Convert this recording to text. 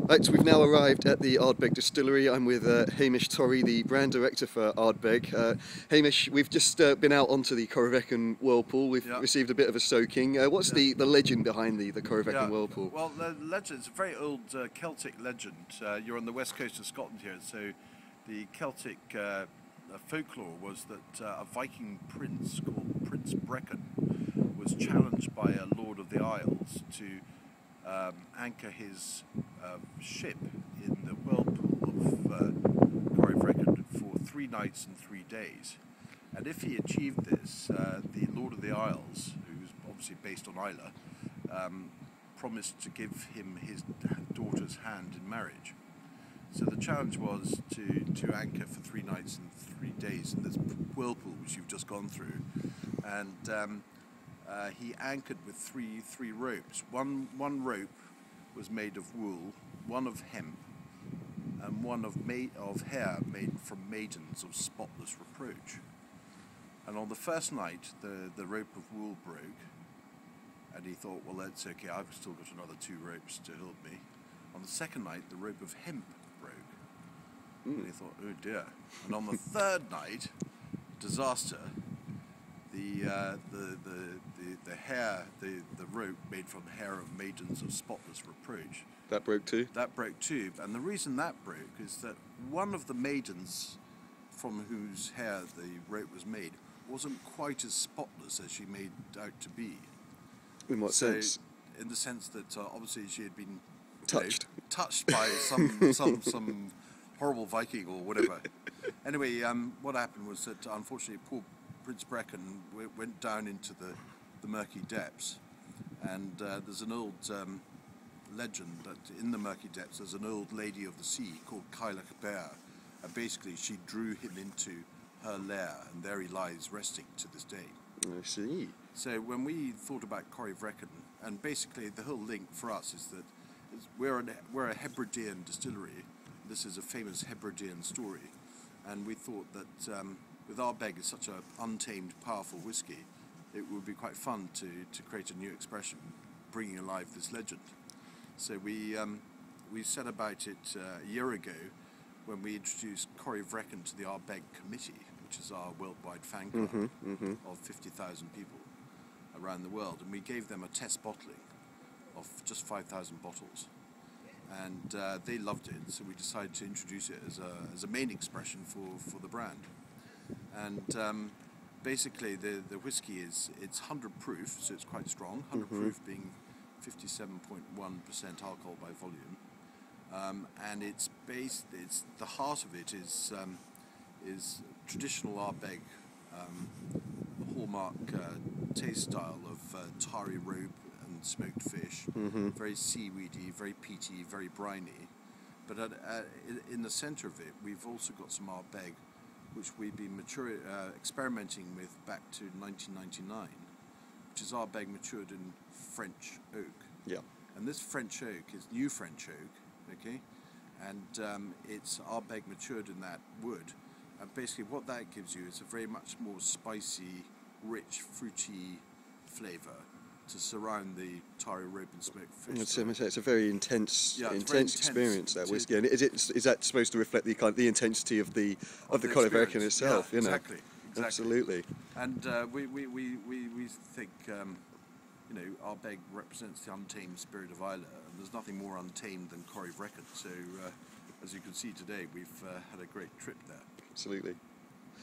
Right, we've now arrived at the Ardbeg distillery. I'm with Hamish Torrie, the brand director for Ardbeg. Hamish, we've just been out onto the Corryvreckan whirlpool. We've received a bit of a soaking. What's the legend behind the Corryvreckan whirlpool? Well, the legend is a very old Celtic legend. You're on the west coast of Scotland here, so the Celtic folklore was that a Viking prince called Prince Brecon was challenged by a Lord of the Isles to anchor his ship in the whirlpool of Corryvreckan for 3 nights and 3 days. And if he achieved this, the Lord of the Isles, who's obviously based on Islay, promised to give him his daughter's hand in marriage. So the challenge was to anchor for 3 nights and 3 days in this whirlpool which you've just gone through. And he anchored with three ropes. One rope was made of wool, one of hemp, and one of hair made from maidens of spotless reproach. And on the first night, the rope of wool broke, and he thought, well, that's okay, I've still got another 2 ropes to help me. On the second night, the rope of hemp broke. And he thought, oh dear. And on the third night, disaster, the rope made from hair of maidens of spotless reproach. That broke too? That broke too. And the reason that broke is that one of the maidens from whose hair the rope was made wasn't quite as spotless as she made out to be. In what sense? In the sense that obviously she had been touched by some horrible Viking or whatever. Anyway, what happened was that unfortunately poor Prince Brecon went down into the murky depths, and there's an old legend that in the murky depths there's an old lady of the sea called Cailleach Bear, and basically she drew him into her lair, and there he lies resting to this day. I see. So when we thought about Corryvreckan, and basically the whole link for us is that we're a Hebridean distillery. This is a famous Hebridean story, and we thought that with Ardbeg is such an untamed, powerful whiskey, it would be quite fun to create a new expression, bringing alive this legend. So we set about it a year ago when we introduced Corryvreckan to the Ardbeg Committee, which is our worldwide fan club of 50,000 people around the world, and we gave them a test bottling of just 5,000 bottles. And they loved it, so we decided to introduce it as a main expression for the brand. And basically the whiskey it's 100 proof, so it's quite strong. 100 proof being 57.1% alcohol by volume, and it's the heart of it is traditional Ardbeg hallmark taste style of tarry rope and smoked fish, very seaweedy, very peaty, very briny. But in the centre of it, we've also got some Ardbeg, which we've been experimenting with back to 1999, which is Ardbeg matured in French oak. Yeah. And this French oak is new French oak, okay? And it's Ardbeg matured in that wood. And basically what that gives you is a very much more spicy, rich, fruity flavour to surround the tarry rope and smoked fish. It's a very intense experience, that whiskey. And is that supposed to reflect the intensity of the Corryvreckan itself? Yeah, exactly. Absolutely. And we think Ardbeg represents the untamed spirit of Islay, and there's nothing more untamed than Corryvreckan. So as you can see today, we've had a great trip there. Absolutely.